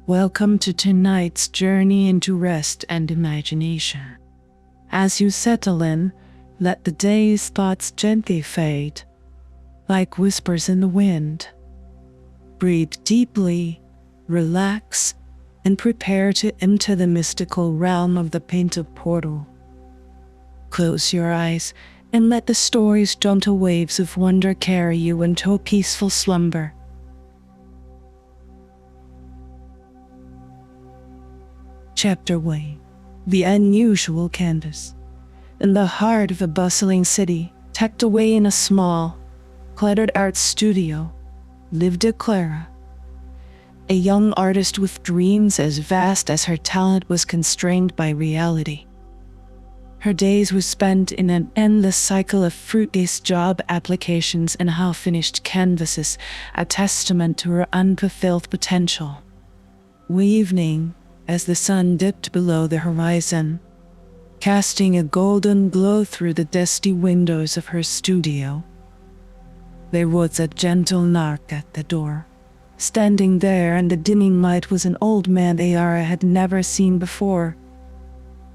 Welcome to tonight's journey into rest and imagination. As you settle in, let the day's thoughts gently fade, like whispers in the wind. Breathe deeply, relax, and prepare to enter the mystical realm of the painted portal. Close your eyes and let the story's gentle waves of wonder carry you into a peaceful slumber. Chapter 1: The Unusual Canvas. In the heart of a bustling city, tucked away in a small, cluttered art studio, lived Clara, a young artist with dreams as vast as her talent was constrained by reality. Her days were spent in an endless cycle of fruitless job applications and half-finished canvases, a testament to her unfulfilled potential. One evening, as the sun dipped below the horizon, casting a golden glow through the dusty windows of her studio, there was a gentle knock at the door. Standing there in the dimming light was an old man Clara had never seen before.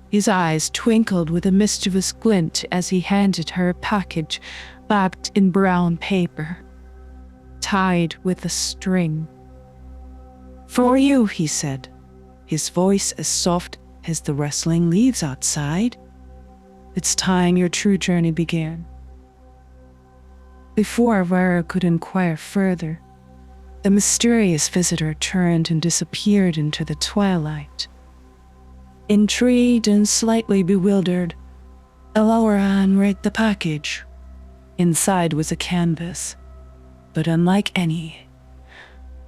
His eyes twinkled with a mischievous glint as he handed her a package wrapped in brown paper, tied with a string. "For you," he said, his voice as soft as the rustling leaves outside. "It's time your true journey began." Before Clara could inquire further, the mysterious visitor turned and disappeared into the twilight. Intrigued and slightly bewildered, Clara unwrapped the package. Inside was a canvas, but unlike any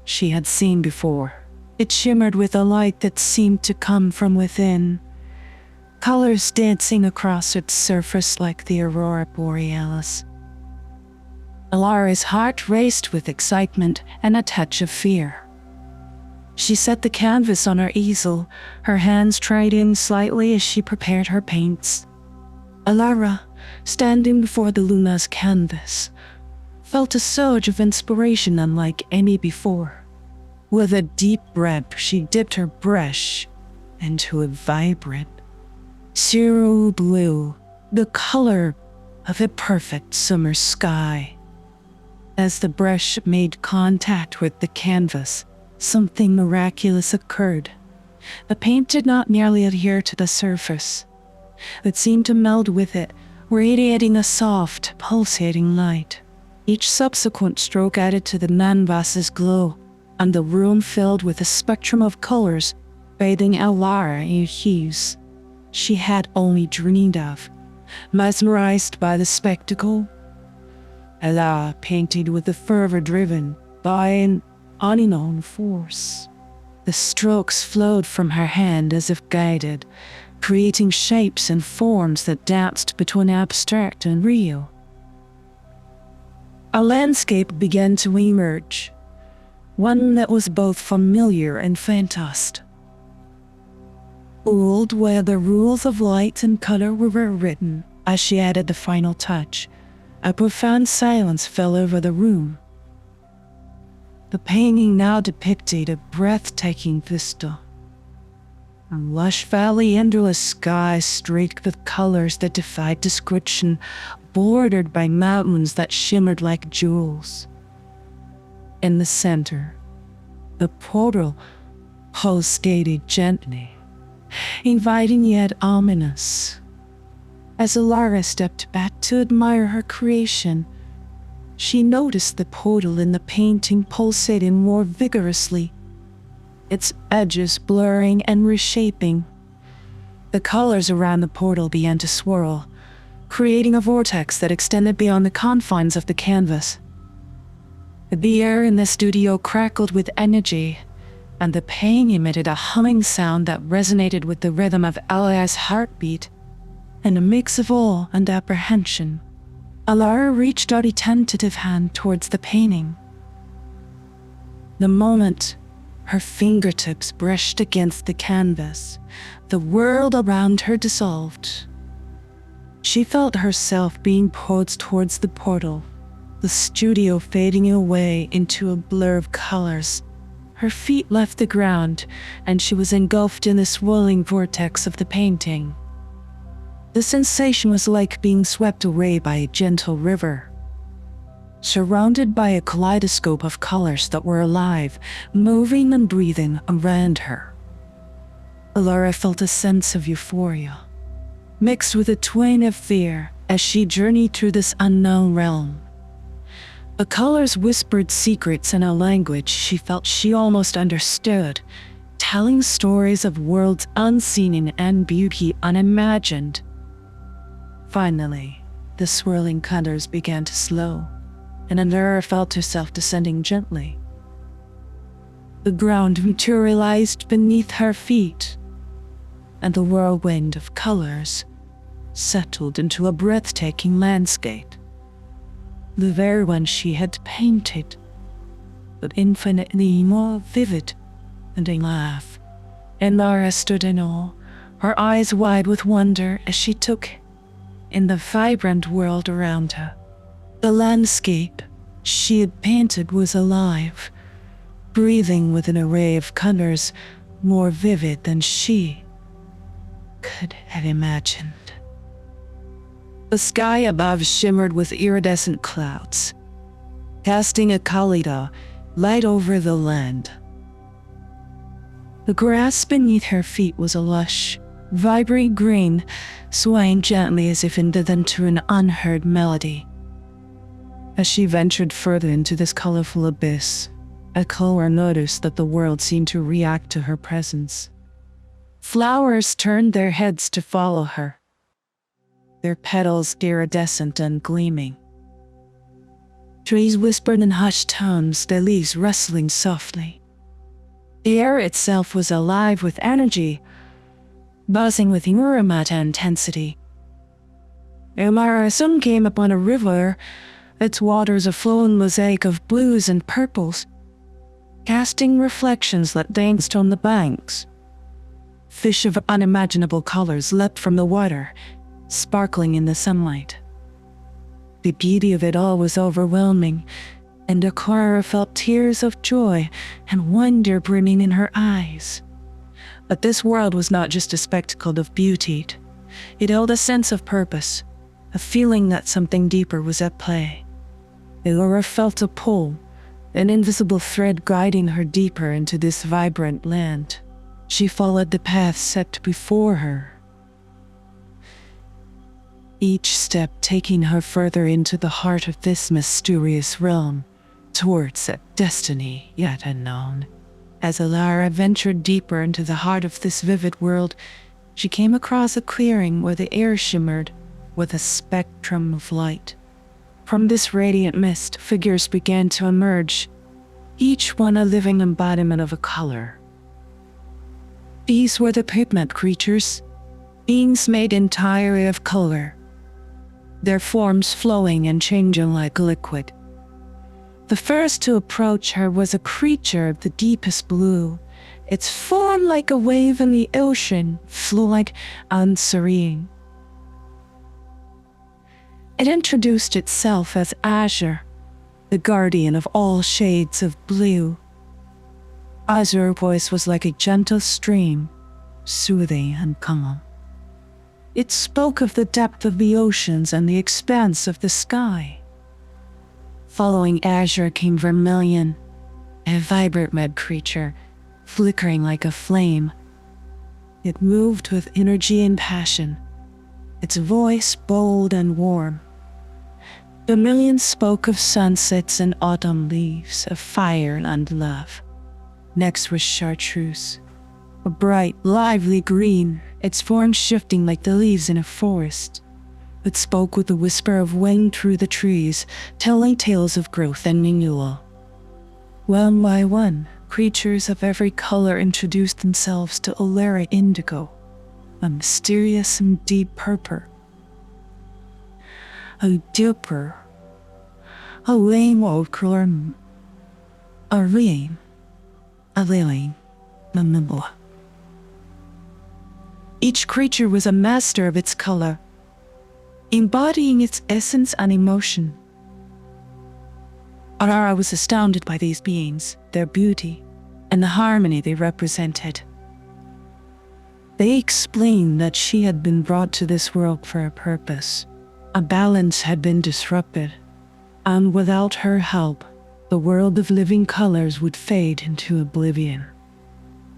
she had seen before. It shimmered with a light that seemed to come from within, colors dancing across its surface like the aurora borealis. Clara's heart raced with excitement and a touch of fear. She set the canvas on her easel, her hands tried in slightly as she prepared her paints. Clara, standing before the luminous canvas, felt a surge of inspiration unlike any before. With a deep breath, she dipped her brush into a vibrant cerulean blue, the color of a perfect summer sky. As the brush made contact with the canvas, something miraculous occurred. The paint did not merely adhere to the surface. It seemed to meld with it, radiating a soft, pulsating light. Each subsequent stroke added to the canvas's glow, and the room filled with a spectrum of colors, bathing Clara in hues she had only dreamed of. Mesmerized by the spectacle, Clara painted with a fervor driven by an unknown force. The strokes flowed from her hand as if guided, creating shapes and forms that danced between abstract and real. A landscape began to emerge, one that was both familiar and fantastic. Ruled where the rules of light and color were written. As she added the final touch, a profound silence fell over the room. The painting now depicted a breathtaking vista. A lush valley, endless sky streaked with colors that defied description, bordered by mountains that shimmered like jewels. In the center, the portal pulsated gently, inviting yet ominous. As Clara stepped back to admire her creation, she noticed the portal in the painting pulsating more vigorously, its edges blurring and reshaping. The colors around the portal began to swirl, creating a vortex that extended beyond the confines of the canvas. The air in the studio crackled with energy, and the painting emitted a humming sound that resonated with the rhythm of Clara's heartbeat. In a mix of awe and apprehension, Clara reached out a tentative hand towards the painting. The moment her fingertips brushed against the canvas, the world around her dissolved. She felt herself being pulled towards the portal, the studio fading away into a blur of colors, her feet left the ground, and she was engulfed in the swirling vortex of the painting. The sensation was like being swept away by a gentle river, surrounded by a kaleidoscope of colors that were alive, moving and breathing around her. Alara felt a sense of euphoria, mixed with a twinge of fear as she journeyed through this unknown realm. The colors whispered secrets in a language she felt she almost understood, telling stories of worlds unseen and beauty unimagined. Finally, the swirling colors began to slow, and Alara felt herself descending gently. The ground materialized beneath her feet, and the whirlwind of colors settled into a breathtaking landscape. The very one she had painted, but infinitely more vivid and alive. Alara stood in awe, her eyes wide with wonder as she took in the vibrant world around her. The landscape she had painted was alive, breathing with an array of colors more vivid than she could have imagined. The sky above shimmered with iridescent clouds, casting a kaleida light over the land. The grass beneath her feet was a lush, vibrant green, swaying gently as if in rhythm to an unheard melody. As she ventured further into this colorful abyss, Alara noticed that the world seemed to react to her presence. Flowers turned their heads to follow her, their petals iridescent and gleaming. Trees whispered in hushed tones, their leaves rustling softly. The air itself was alive with energy, buzzing with Muramata intensity. Alara soon came upon a river, its waters a flowing mosaic of blues and purples, casting reflections that danced on the banks. Fish of unimaginable colors leapt from the water, sparkling in the sunlight. The beauty of it all was overwhelming, and Alara felt tears of joy and wonder brimming in her eyes. But this world was not just a spectacle of beauty. It held a sense of purpose, a feeling that something deeper was at play. Alara felt a pull, an invisible thread guiding her deeper into this vibrant land. She followed the path set before her, each step taking her further into the heart of this mysterious realm, towards a destiny yet unknown. As Alara ventured deeper into the heart of this vivid world, she came across a clearing where the air shimmered with a spectrum of light. From this radiant mist, figures began to emerge, each one a living embodiment of a color. These were the pigment creatures, beings made entirely of color, their forms flowing and changing like liquid. The first to approach her was a creature of the deepest blue, its form like a wave in the ocean, flew like serene. It introduced itself as Azure, the guardian of all shades of blue. Azure's voice was like a gentle stream, soothing and calm. It spoke of the depth of the oceans and the expanse of the sky. Following Azure came Vermilion, a vibrant red creature, flickering like a flame. It moved with energy and passion, its voice bold and warm. Vermilion spoke of sunsets and autumn leaves, of fire and love. Next was Chartreuse, a bright, lively green, its form shifting like the leaves in a forest. It spoke with the whisper of wind through the trees, telling tales of growth and renewal. One by one, creatures of every color introduced themselves to Alara Indigo, a mysterious and deep purple. A deeper, a lame old color, a rain, a lily, a nimble. Each creature was a master of its color, embodying its essence and emotion. Alara was astounded by these beings, their beauty, and the harmony they represented. They explained that she had been brought to this world for a purpose. A balance had been disrupted, and without her help, the world of living colors would fade into oblivion.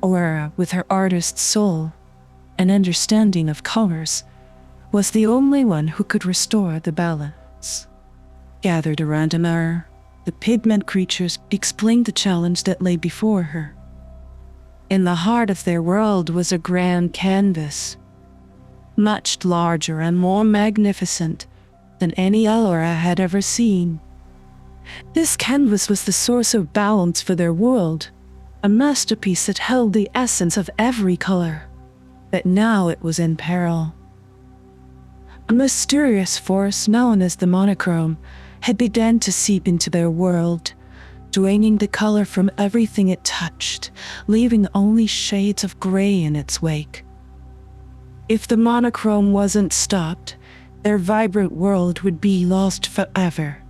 Aurora, with her artist's soul and understanding of colors, was the only one who could restore the balance. Gathered around Aurora, the pigment creatures explained the challenge that lay before her. In the heart of their world was a grand canvas, much larger and more magnificent than any Aurora had ever seen. This canvas was the source of balance for their world, a masterpiece that held the essence of every color. But now it was in peril. A mysterious force known as the monochrome had begun to seep into their world, draining the color from everything it touched, leaving only shades of gray in its wake. If the monochrome wasn't stopped, their vibrant world would be lost forever.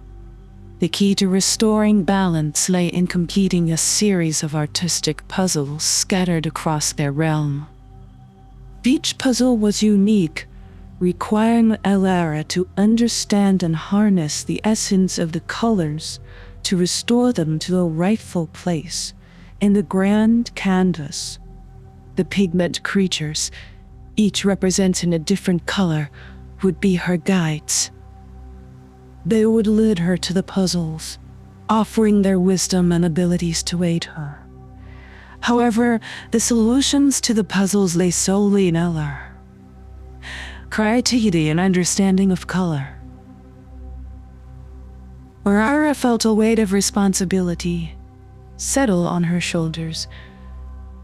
The key to restoring balance lay in completing a series of artistic puzzles scattered across their realm. Each puzzle was unique, requiring Aurora to understand and harness the essence of the colors to restore them to a rightful place in the grand canvas. The pigment creatures, each representing a different color, would be her guides. They would lead her to the puzzles, offering their wisdom and abilities to aid her. However, the solutions to the puzzles lay solely in Aurora's creativity and understanding of color. Aurora felt a weight of responsibility settle on her shoulders,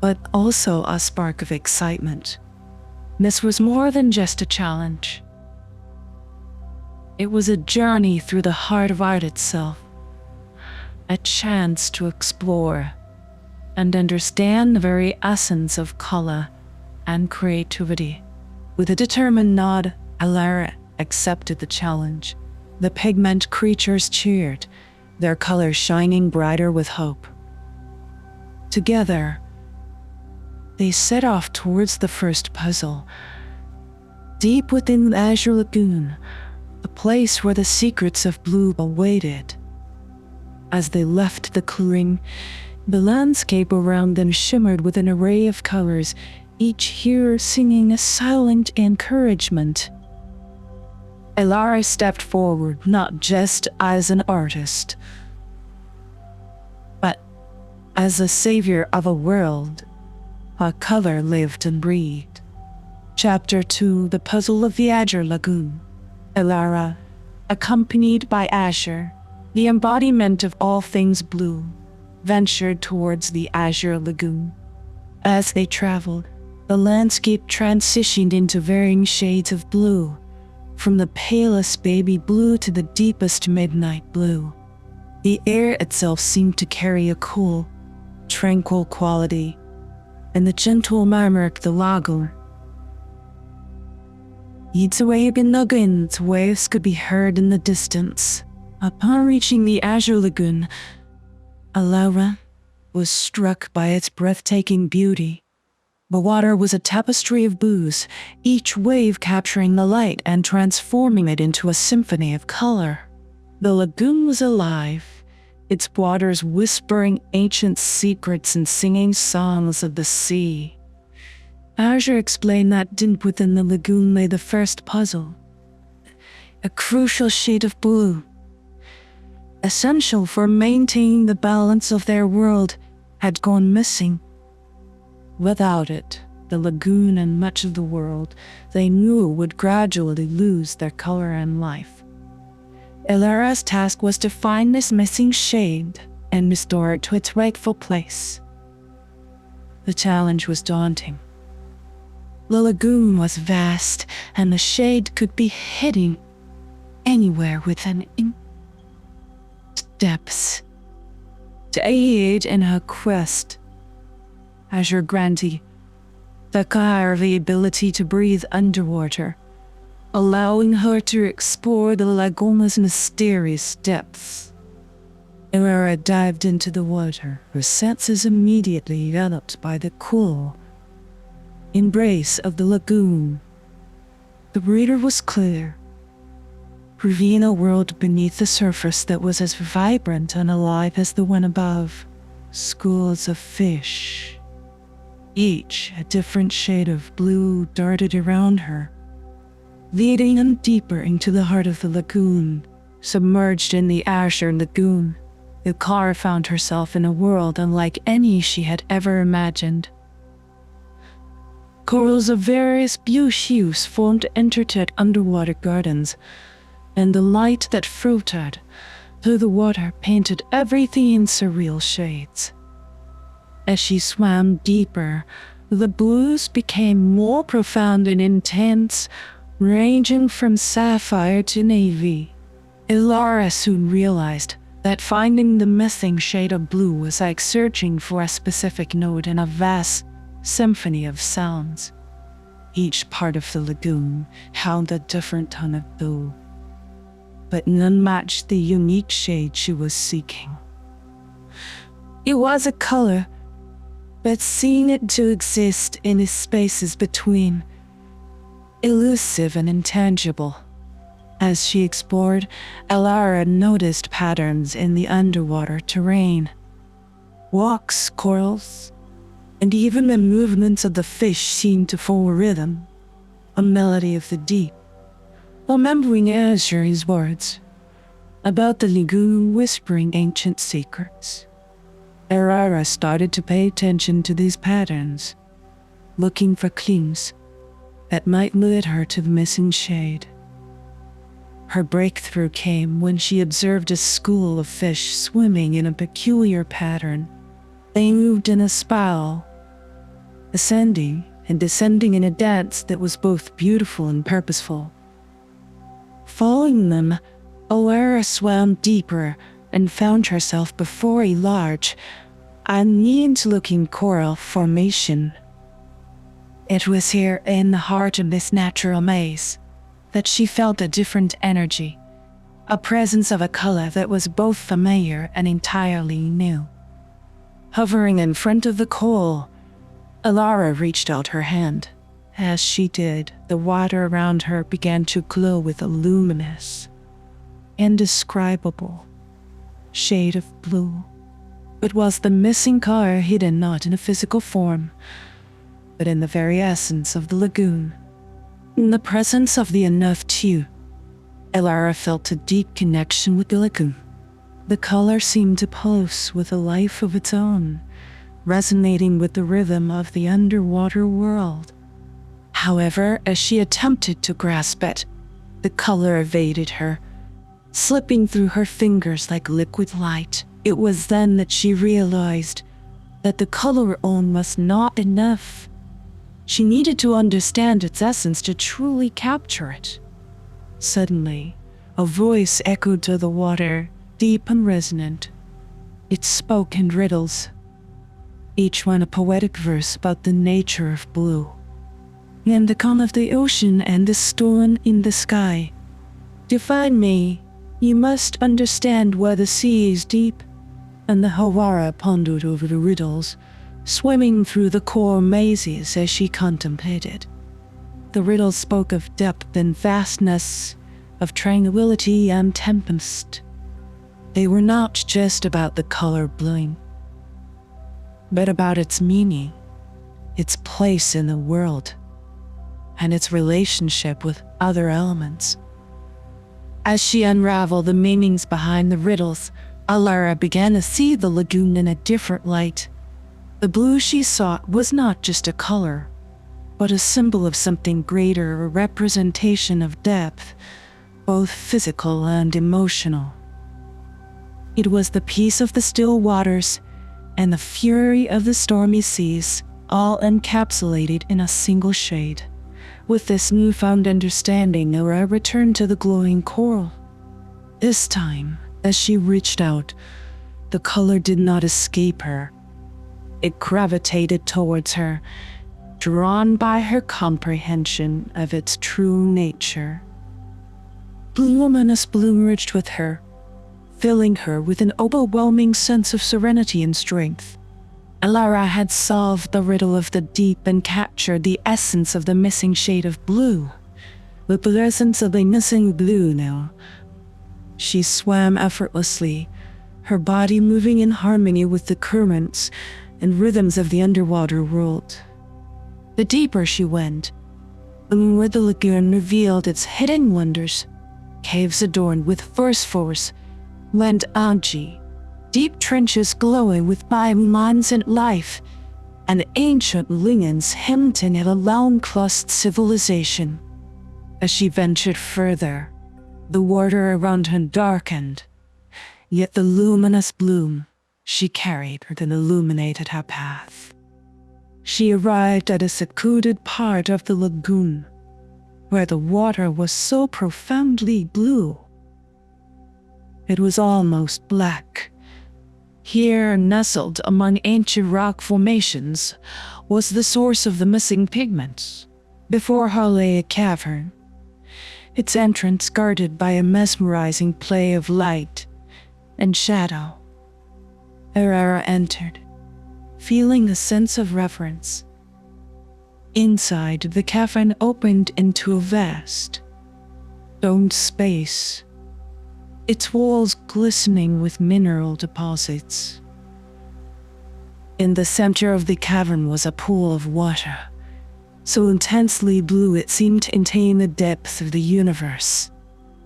but also a spark of excitement. This was more than just a challenge. It was a journey through the heart of art itself, a chance to explore and understand the very essence of color and creativity. With a determined nod, Aurora accepted the challenge. The pigment creatures cheered, their colors shining brighter with hope. Together, they set off towards the first puzzle. Deep within the Azure Lagoon, the place where the secrets of blue awaited. As they left the clearing, the landscape around them shimmered with an array of colors, each hero singing a silent encouragement. Aurora stepped forward not just as an artist, but as a savior of a world where color lived and breathed. Chapter 2: The Puzzle of the Azure Lagoon. Aurora, accompanied by Azure, the embodiment of all things blue, ventured towards the Azure Lagoon. As they traveled, the landscape transitioned into varying shades of blue, from the palest baby blue to the deepest midnight blue. The air itself seemed to carry a cool, tranquil quality, and the gentle murmur of the lagoon. Each wave in the lagoon's waves could be heard in the distance. Upon reaching the Azure Lagoon, Aurora was struck by its breathtaking beauty. The water was a tapestry of blues, each wave capturing the light and transforming it into a symphony of color. The lagoon was alive, its waters whispering ancient secrets and singing songs of the sea. Azure explained that deep within the lagoon lay the first puzzle, a crucial shade of blue, essential for maintaining the balance of their world, had gone missing. Without it, the lagoon and much of the world they knew would gradually lose their color and life. Aurora's task was to find this missing shade and restore it to its rightful place. The challenge was daunting. The lagoon was vast, and the shade could be hidden anywhere within its depths. To aid in her quest, Azure granted the ability to breathe underwater, allowing her to explore the lagoon's mysterious depths. Aurora dived into the water, her senses immediately enveloped by the cool embrace of the lagoon. The water was clear, revealing a world beneath the surface that was as vibrant and alive as the one above. Schools of fish, each a different shade of blue, darted around her, leading them deeper into the heart of the lagoon. Submerged in the azure lagoon, Ilkara found herself in a world unlike any she had ever imagined. Corals of various hues formed intricate underwater gardens, and the light that filtered through the water painted everything in surreal shades. As she swam deeper, the blues became more profound and intense, ranging from sapphire to navy. Ilkara soon realized that finding the missing shade of blue was like searching for a specific note in a vast symphony of sounds. Each part of the lagoon held a different tone of blue, but none matched the unique shade she was seeking. It was a color, but seeing it to exist in the spaces between, elusive and intangible. As she explored, Ilkara noticed patterns in the underwater terrain. Walks, corals, and even the movements of the fish seemed to form a rhythm, a melody of the deep. Remembering Azure's words about the lagoon whispering ancient secrets, Ilkara started to pay attention to these patterns, looking for clues that might lead her to the missing shade. Her breakthrough came when she observed a school of fish swimming in a peculiar pattern. They moved in a spiral, ascending and descending in a dance that was both beautiful and purposeful. Following them, Ilkara swam deeper and found herself before a large, uneven-looking coral formation. It was here, in the heart of this natural maze, that she felt a different energy, a presence of a color that was both familiar and entirely new. Hovering in front of the coral, Ilkara reached out her hand. As she did, the water around her began to glow with a luminous, indescribable shade of blue. It was the missing color hidden not in a physical form, but in the very essence of the lagoon. In the presence of the enough too, Ilkara felt a deep connection with the lagoon. The color seemed to pulse with a life of its own, resonating with the rhythm of the underwater world. However, as she attempted to grasp it, the color evaded her, slipping through her fingers like liquid light. It was then that she realized that the color alone was not enough. She needed to understand its essence to truly capture it. Suddenly, a voice echoed to the water, deep and resonant. It spoke in riddles, each one a poetic verse about the nature of blue, and the calm of the ocean and the storm in the sky. To find me, you must understand why the sea is deep. And the Hawara pondered over the riddles, swimming through the coral mazes as she contemplated. The riddles spoke of depth and vastness, of tranquility and tempest. They were not just about the color blue, but about its meaning, its place in the world, and its relationship with other elements. As she unraveled the meanings behind the riddles, Ilkara began to see the lagoon in a different light. The blue she sought was not just a color, but a symbol of something greater, a representation of depth, both physical and emotional. It was the peace of the still waters and the fury of the stormy seas, all encapsulated in a single shade. With this newfound understanding, Ilkara returned to the glowing coral. This time, as she reached out, the color did not escape her. It gravitated towards her, drawn by her comprehension of its true nature. Luminous blue merged with her, filling her with an overwhelming sense of serenity and strength. Alara had solved the riddle of the deep and captured the essence of the missing shade of blue. The presence of the missing blue now. She swam effortlessly, her body moving in harmony with the currents and rhythms of the underwater world. The deeper she went, the more the lagoon revealed its hidden wonders. Caves adorned with phosphorus, land algae, deep trenches glowing with bioluminescent life, and ancient ruins hinting at a long-lost civilization. As she ventured further, the water around her darkened, yet the luminous bloom she carried then illuminated her path. She arrived at a secluded part of the lagoon, where the water was so profoundly blue. It was almost black. Here, nestled among ancient rock formations, was the source of the missing pigments. Before her lay a cavern, its entrance guarded by a mesmerizing play of light and shadow. Alara entered, feeling a sense of reverence. Inside, the cavern opened into a vast, domed space, its walls glistening with mineral deposits. In the center of the cavern was a pool of water, so intensely blue it seemed to contain the depth of the universe.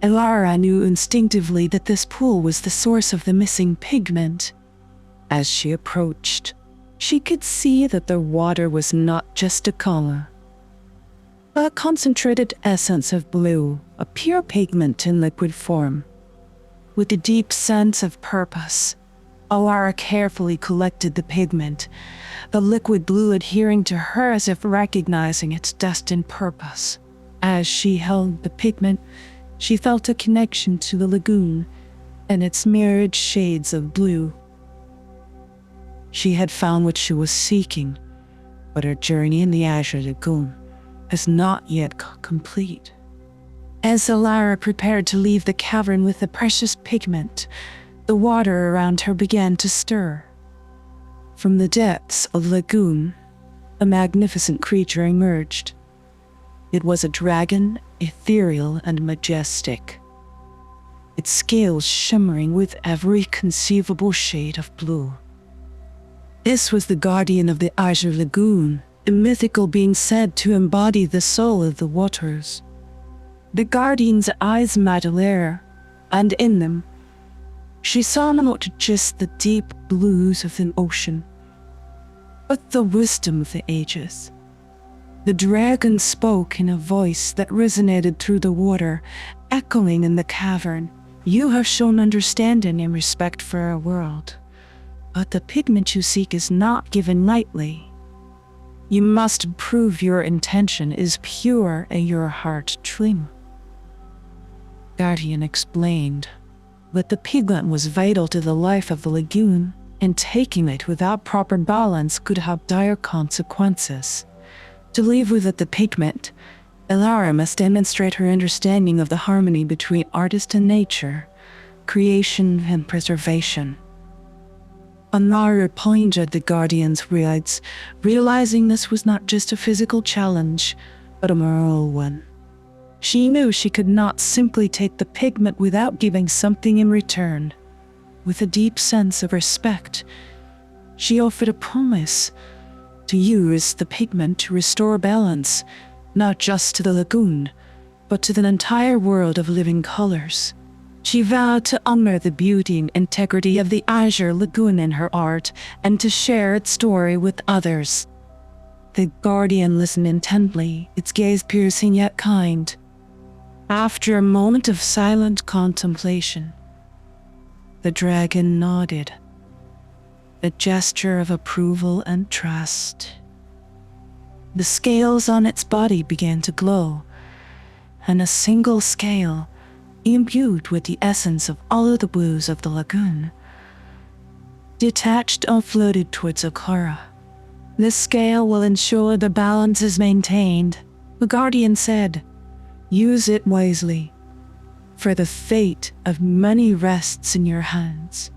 Alara knew instinctively that this pool was the source of the missing pigment. As she approached, she could see that the water was not just a color, but a concentrated essence of blue, a pure pigment in liquid form. With a deep sense of purpose, Alara carefully collected the pigment, the liquid blue adhering to her as if recognizing its destined purpose. As she held the pigment, she felt a connection to the lagoon and its myriad shades of blue. She had found what she was seeking, but her journey in the Azure Lagoon is not yet complete. As Alara prepared to leave the cavern with the precious pigment, the water around her began to stir. From the depths of the lagoon, a magnificent creature emerged. It was a dragon, ethereal and majestic, its scales shimmering with every conceivable shade of blue. This was the guardian of the Azure Lagoon, a mythical being said to embody the soul of the waters. The guardian's eyes met Alara, and in them, she saw not just the deep blues of the ocean, but the wisdom of the ages. The dragon spoke in a voice that resonated through the water, echoing in the cavern. "You have shown understanding and respect for our world, but the pigment you seek is not given lightly. You must prove your intention is pure and your heart true." Guardian explained that the pigment was vital to the life of the lagoon, and taking it without proper balance could have dire consequences. To live without the pigment, Alara must demonstrate her understanding of the harmony between artist and nature, creation and preservation. Alara pointed the guardian's words, realizing this was not just a physical challenge, but a moral one. She knew she could not simply take the pigment without giving something in return. With a deep sense of respect, she offered a promise to use the pigment to restore balance, not just to the lagoon, but to the entire world of living colors. She vowed to honor the beauty and integrity of the Azure Lagoon in her art and to share its story with others. The guardian listened intently, its gaze piercing yet kind. After a moment of silent contemplation, the dragon nodded, a gesture of approval and trust. The scales on its body began to glow, and a single scale, imbued with the essence of all of the blues of the lagoon, detached and floated towards Alara. "This scale will ensure the balance is maintained," the guardian said. "Use it wisely. for the fate of many rests in your hands.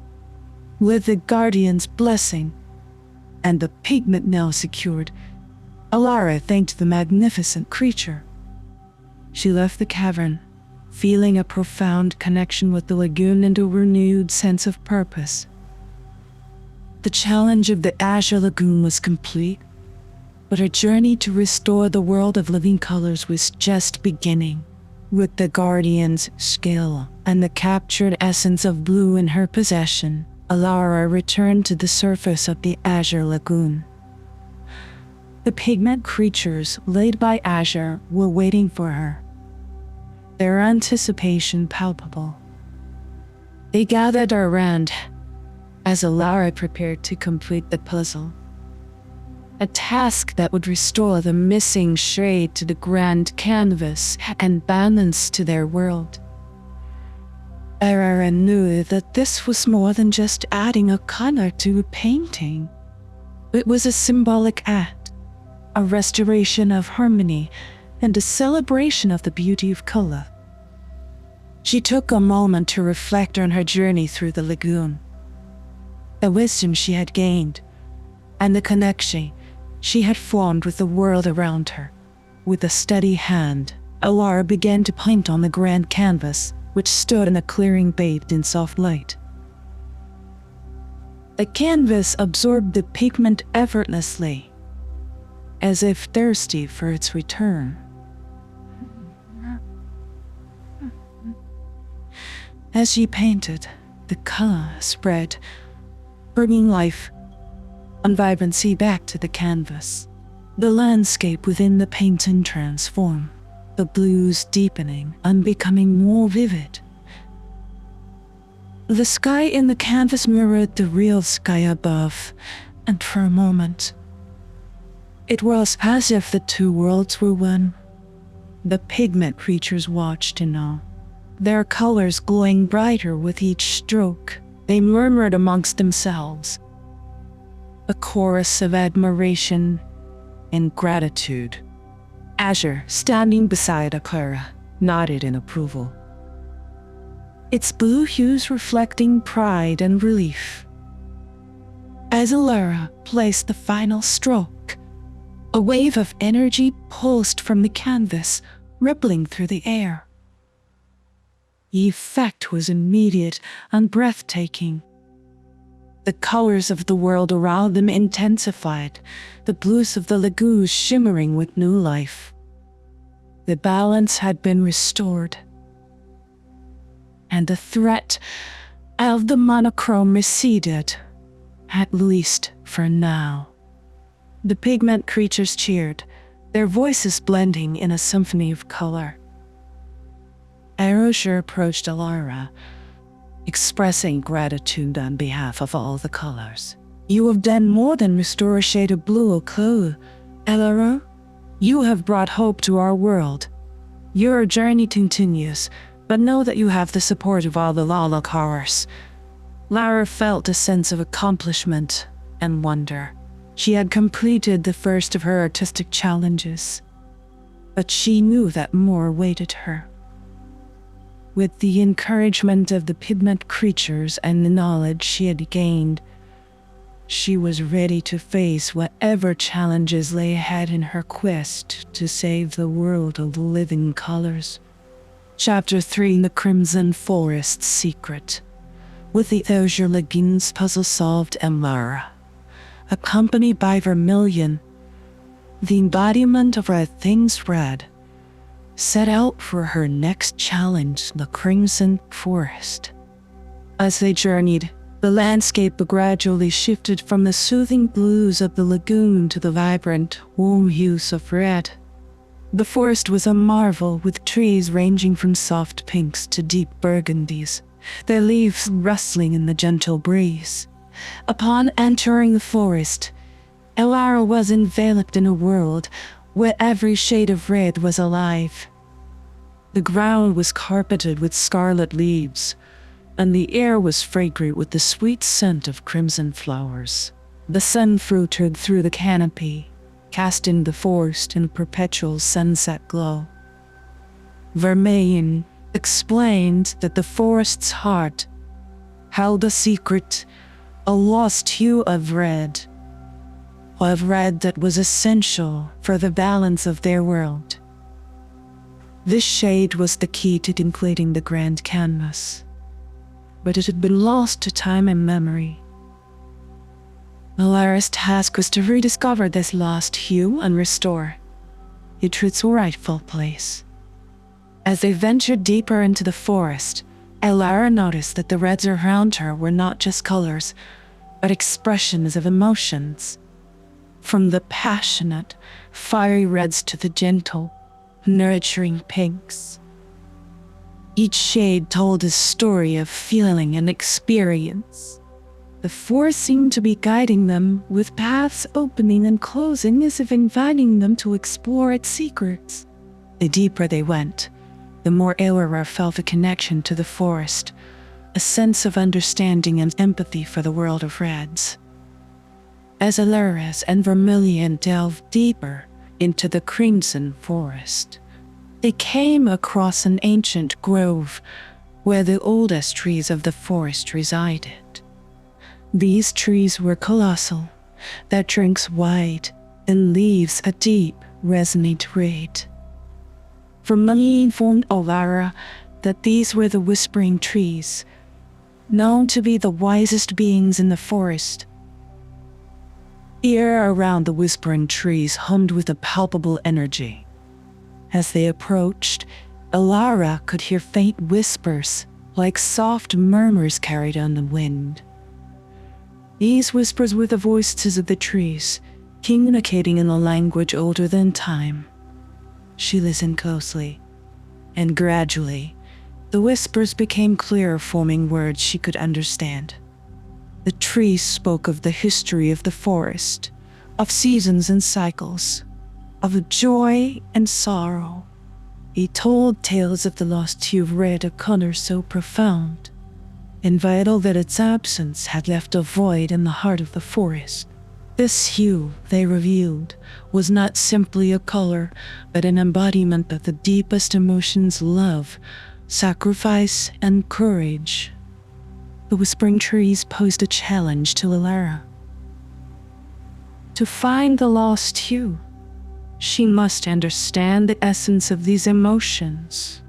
With the guardian's blessing and the pigment now secured, Alara thanked the magnificent creature. She left the cavern, feeling a profound connection with the lagoon and a renewed sense of purpose. The challenge of the Azure Lagoon was complete, but her journey to restore the world of living colors was just beginning. With the Guardian's skill and the captured essence of blue in her possession, Alara returned to the surface of the Azure Lagoon. The pigment creatures led by Azure were waiting for her, their anticipation palpable. They gathered around as Alara prepared to complete the puzzle, a task that would restore the missing shade to the grand canvas and balance to their world. Alara knew that this was more than just adding a color to a painting. It was a symbolic act, a restoration of harmony, and a celebration of the beauty of color. She took a moment to reflect on her journey through the lagoon, the wisdom she had gained, and the connection she had formed with the world around her. With a steady hand, Alara began to paint on the grand canvas, which stood in a clearing bathed in soft light. The canvas absorbed the pigment effortlessly, as if thirsty for its return. As she painted, the color spread, bringing life and vibrancy back to the canvas. The landscape within the painting transformed, the blues deepening and becoming more vivid. The sky in the canvas mirrored the real sky above, and for a moment, it was as if the two worlds were one. The pigment creatures watched in awe, their colors glowing brighter with each stroke. They murmured amongst themselves, a chorus of admiration and gratitude. Azure, standing beside Alara, nodded in approval, its blue hues reflecting pride and relief. As Alara placed the final stroke, a wave of energy pulsed from the canvas, rippling through the air. The effect was immediate and breathtaking. The colors of the world around them intensified, the blues of the lagoon shimmering with new life. The balance had been restored, and the threat of the monochrome receded, at least for now. The pigment creatures cheered, their voices blending in a symphony of color. Azure approached Alara, expressing gratitude on behalf of all the colors. "You have done more than restore a shade of blue or color, Alara. You have brought hope to our world. Your journey continues, but know that you have the support of all the Lala colors." Lara felt a sense of accomplishment and wonder. She had completed the first of her artistic challenges, but she knew that more awaited her. With the encouragement of the pigment creatures and the knowledge she had gained, she was ready to face whatever challenges lay ahead in her quest to save the world of living colors. Chapter 3: The Crimson Forest's Secret. With the Azure Lagoon's puzzle solved, Alara, accompanied by Vermilion, the embodiment of all things red, set out for her next challenge, the Crimson Forest. As they journeyed, the landscape gradually shifted from the soothing blues of the lagoon to the vibrant, warm hues of red. The forest was a marvel, with trees ranging from soft pinks to deep burgundies, their leaves rustling in the gentle breeze. Upon entering the forest, Alara was enveloped in a world where every shade of red was alive. The ground was carpeted with scarlet leaves, and the air was fragrant with the sweet scent of crimson flowers. The sun filtered through the canopy, casting the forest in a perpetual sunset glow. Vermilion, explained that the forest's heart held a secret, a lost hue of red that was essential for the balance of their world. This shade was the key to completing the grand canvas, but it had been lost to time and memory. Alara's task was to rediscover this lost hue and restore it to its rightful place. As they ventured deeper into the forest, Alara noticed that the reds around her were not just colors, but expressions of emotions. From the passionate, fiery reds to the gentle, nurturing pinks. Each shade told a story of feeling and experience. The forest seemed to be guiding them, with paths opening and closing as if inviting them to explore its secrets. The deeper they went, the more Alara felt a connection to the forest, a sense of understanding and empathy for the world of reds. As Alara and Vermilion delved deeper into the crimson forest, they came across an ancient grove where the oldest trees of the forest resided. These trees were colossal, their trunks wide and leaves a deep, resonant red. Vermilion informed Alara that these were the whispering trees, known to be the wisest beings in the forest. The air around the whispering trees hummed with a palpable energy. As they approached, Alara could hear faint whispers, like soft murmurs carried on the wind. These whispers were the voices of the trees, communicating in a language older than time. She listened closely, and gradually, the whispers became clearer, forming words she could understand. The trees spoke of the history of the forest, of seasons and cycles, of joy and sorrow. He told tales of the lost hue of red, a color so profound and vital that its absence had left a void in the heart of the forest. This hue, they revealed, was not simply a color, but an embodiment of the deepest emotions: love, sacrifice, and courage. The whispering trees posed a challenge to Alara. To find the lost hue, she must understand the essence of these emotions.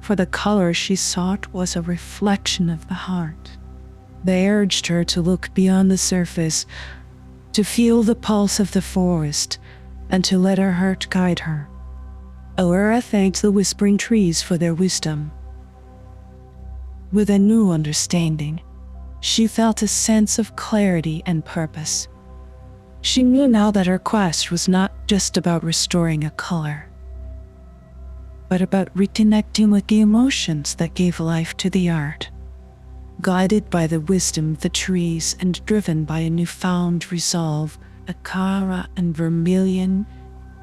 For the color she sought was a reflection of the heart. They urged her to look beyond the surface, to feel the pulse of the forest, and to let her heart guide her. Alara thanked the whispering trees for their wisdom. With a new understanding, she felt a sense of clarity and purpose. She knew now that her quest was not just about restoring a color, but about reconnecting with the emotions that gave life to the art. Guided by the wisdom of the trees and driven by a newfound resolve, Alara and Vermilion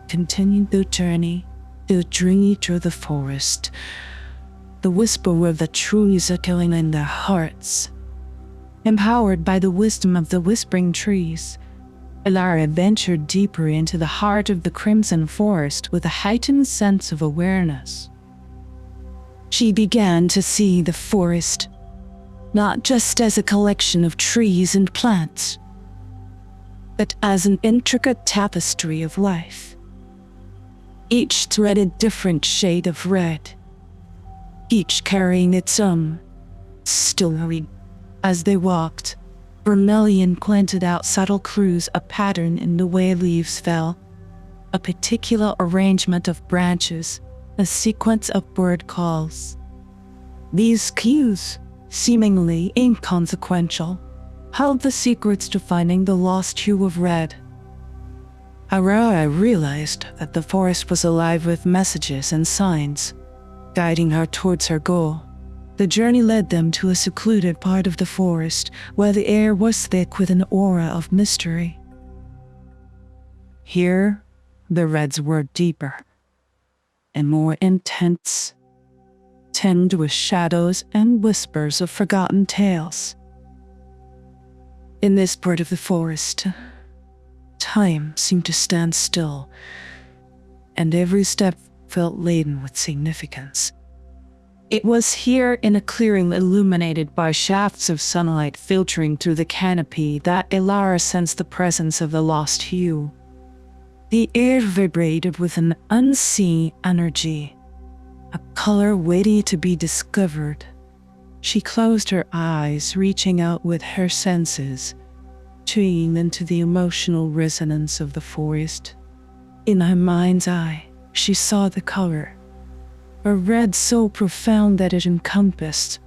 continued their journey through the forest. The whisper of the trees echoing in their hearts. Empowered by the wisdom of the whispering trees, Alara ventured deeper into the heart of the crimson forest with a heightened sense of awareness. She began to see the forest not just as a collection of trees and plants, but as an intricate tapestry of life, each threaded a different shade of red, each carrying its own story. As they walked, Vermilion pointed out subtle clues, a pattern in the way leaves fell, a particular arrangement of branches, a sequence of bird calls. These cues, seemingly inconsequential, held the secrets to finding the lost hue of red. Alara realized that the forest was alive with messages and signs, guiding her towards her goal. The journey led them to a secluded part of the forest where the air was thick with an aura of mystery. Here, the reds were deeper and more intense, tinged with shadows and whispers of forgotten tales. In this part of the forest, time seemed to stand still, and every step felt laden with significance. It was here, in a clearing illuminated by shafts of sunlight filtering through the canopy, that Elara sensed the presence of the lost hue. The air vibrated with an unseen energy, a color waiting to be discovered. She closed her eyes, reaching out with her senses, tuning into the emotional resonance of the forest. In her mind's eye, she saw the color, a red so profound that it encompassed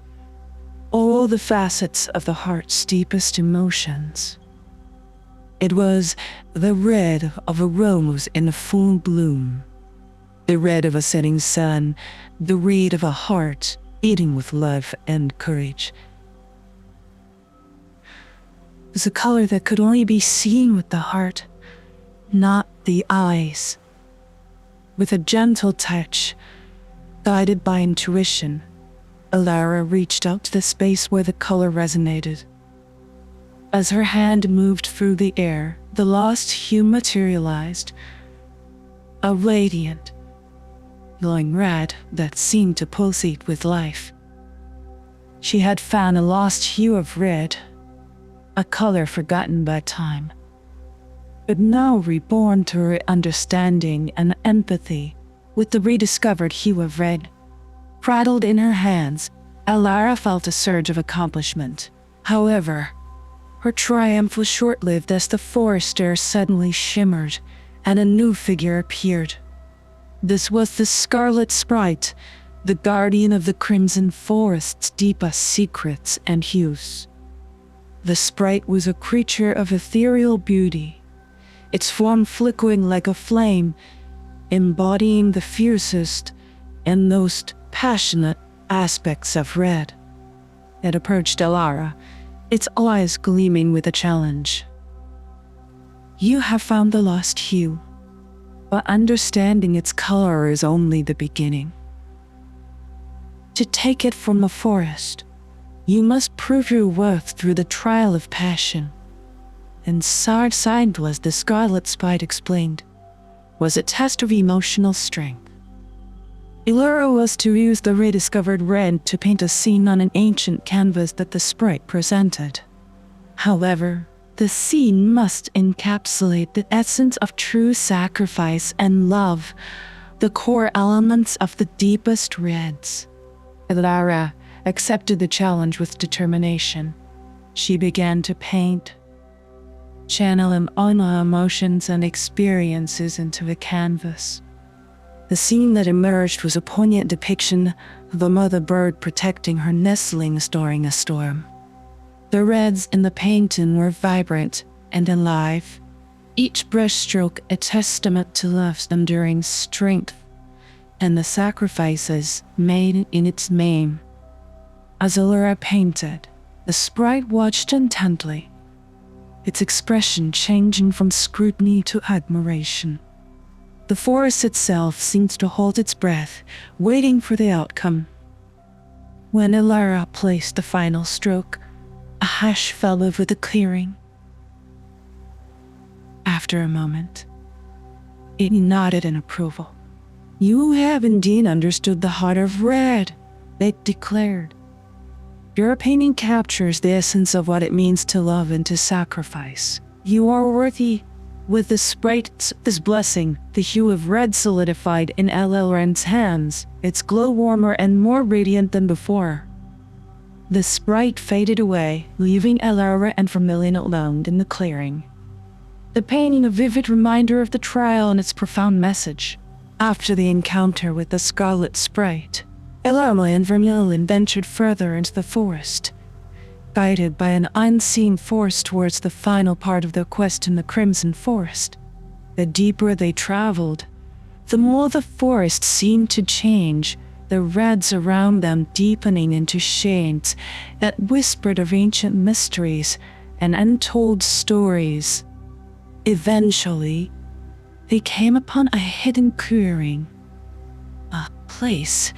all the facets of the heart's deepest emotions. It was the red of a rose in full bloom, the red of a setting sun, the red of a heart beating with love and courage. It was a color that could only be seen with the heart, not the eyes. With a gentle touch, guided by intuition, Elara reached out to the space where the color resonated. As her hand moved through the air, the lost hue materialized, a radiant, glowing red that seemed to pulsate with life. She had found a lost hue of red, a color forgotten by time, but now reborn to her understanding and empathy with the rediscovered hue of red. Cradled in her hands, Elara felt a surge of accomplishment. However, her triumph was short-lived as the forest air suddenly shimmered and a new figure appeared. This was the Scarlet Sprite, the guardian of the Crimson Forest's deepest secrets and hues. The sprite was a creature of ethereal beauty, its form flickering like a flame, embodying the fiercest and most passionate aspects of red. It approached Elara, its eyes gleaming with a challenge. You have found the lost hue, but understanding its color is only the beginning. To take it from the forest, you must prove your worth through the trial of passion. And Side was the Scarlet Sprite explained, was a test of emotional strength. Elara was to use the rediscovered red to paint a scene on an ancient canvas that the sprite presented. However, the scene must encapsulate the essence of true sacrifice and love, the core elements of the deepest reds. Elara accepted the challenge with determination. She began to paint, channeling all her emotions and experiences into the canvas. The scene that emerged was a poignant depiction of a mother bird protecting her nestlings during a storm. The reds in the painting were vibrant and alive, each brushstroke a testament to love's enduring strength and the sacrifices made in its name. As Elara painted, the sprite watched intently, its expression changing from scrutiny to admiration. The forest itself seemed to hold its breath, waiting for the outcome. When Elara placed the final stroke, a hush fell over the clearing. After a moment, it nodded in approval. You have indeed understood the heart of red, it declared. Your painting captures the essence of what it means to love and to sacrifice. You are worthy. With the sprite's blessing, the hue of red solidified in Elara's hands, its glow warmer and more radiant than before. The sprite faded away, leaving Elara and Vermilion alone in the clearing, the painting a vivid reminder of the trial and its profound message. After the encounter with the Scarlet Sprite, Elara and Vermilion ventured further into the forest, guided by an unseen force towards the final part of their quest in the Crimson Forest. The deeper they traveled, the more the forest seemed to change, the reds around them deepening into shades that whispered of ancient mysteries and untold stories. Eventually, they came upon a hidden clearing, a place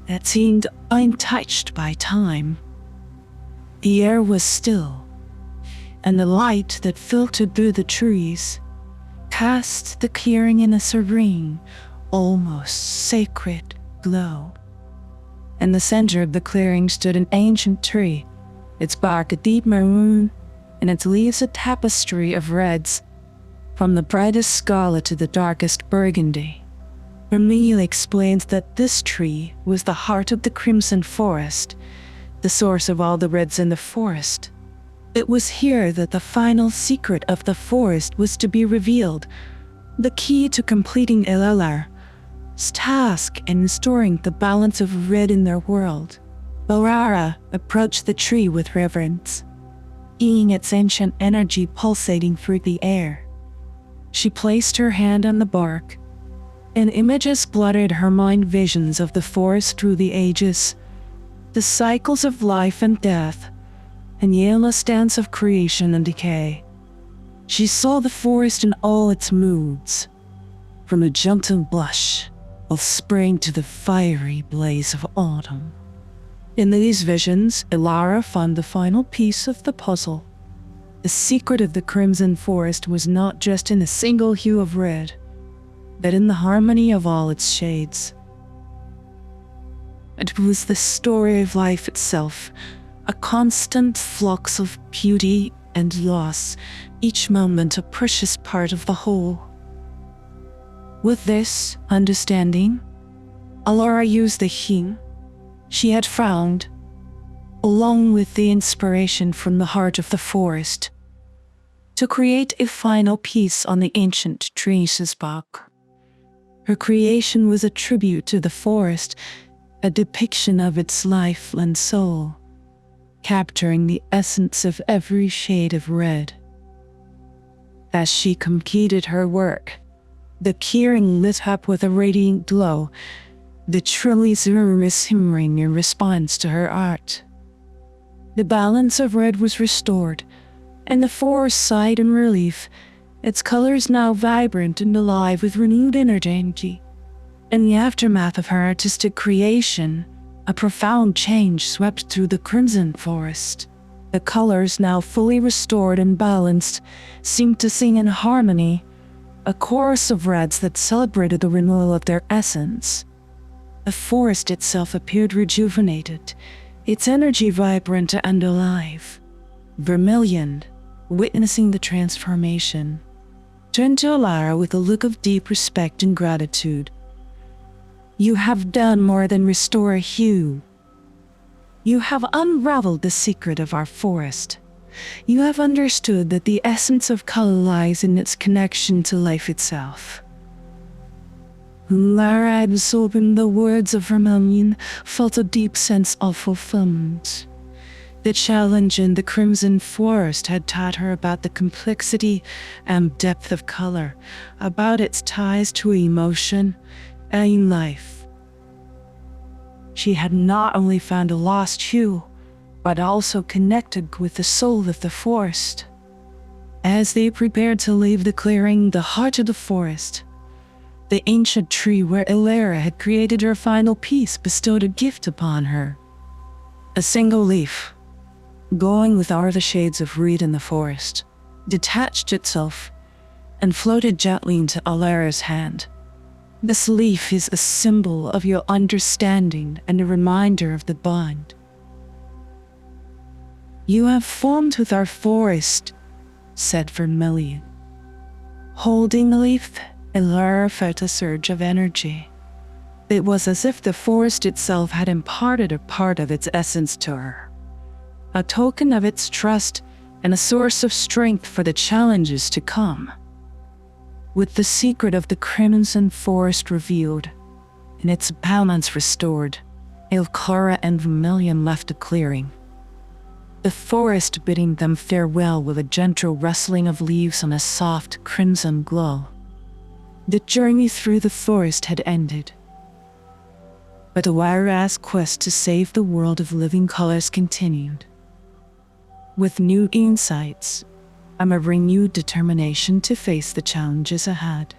that seemed untouched by time. The air was still, and the light that filtered through the trees cast the clearing in a serene, almost sacred glow. In the center of the clearing stood an ancient tree, its bark a deep maroon, and its leaves a tapestry of reds, from the brightest scarlet to the darkest burgundy. Vermeil explains that this tree was the heart of the crimson forest, the source of all the reds in the forest. It was here that the final secret of the forest was to be revealed, the key to completing Ellalar's task in restoring the balance of red in their world. Aurora approached the tree with reverence, feeling its ancient energy pulsating through the air. She placed her hand on the bark, and images flooded her mind, visions of the forest through the ages, the cycles of life and death, and the endless dance of creation and decay. She saw the forest in all its moods, from the gentle blush of spring to the fiery blaze of autumn. In these visions, Elara found the final piece of the puzzle. The secret of the crimson forest was not just in a single hue of red, but in the harmony of all its shades. It was the story of life itself, a constant flux of beauty and loss, each moment a precious part of the whole. With this understanding, Alara used the hue she had found, along with the inspiration from the heart of the forest, to create a final piece on the ancient tree's bark. Her creation was a tribute to the forest, a depiction of its life and soul, capturing the essence of every shade of red. As she completed her work, the clearing lit up with a radiant glow, the trees were shimmering in response to her art. The balance of red was restored, and the forest sighed in relief, its colors now vibrant and alive with renewed energy. In the aftermath of her artistic creation, a profound change swept through the crimson forest. The colors, now fully restored and balanced, seemed to sing in harmony, a chorus of reds that celebrated the renewal of their essence. The forest itself appeared rejuvenated, its energy vibrant and alive. Vermilion, witnessing the transformation, turned to Alara with a look of deep respect and gratitude. "You have done more than restore a hue. You have unraveled the secret of our forest. You have understood that the essence of color lies in its connection to life itself." Alara, absorbing the words of Vermilion, felt a deep sense of fulfillment. The challenge in the crimson forest had taught her about the complexity and depth of color, about its ties to emotion and life. She had not only found a lost hue, but also connected with the soul of the forest. As they prepared to leave the clearing, the heart of the forest, the ancient tree where Elara had created her final piece bestowed a gift upon her. A single leaf, glowing with all the shades of red in the forest, detached itself and floated gently into Alara's hand. "This leaf is a symbol of your understanding and a reminder of the bond you have formed with our forest," said Vermilion. Holding the leaf, Elara felt a surge of energy. It was as if the forest itself had imparted a part of its essence to her, a token of its trust and a source of strength for the challenges to come. With the secret of the crimson forest revealed, and its balance restored, Elara and Vermilion left the clearing, the forest bidding them farewell with a gentle rustling of leaves and a soft crimson glow. The journey through the forest had ended, but Elara's quest to save the world of living colors continued. With new insights and a renewed determination to face the challenges ahead.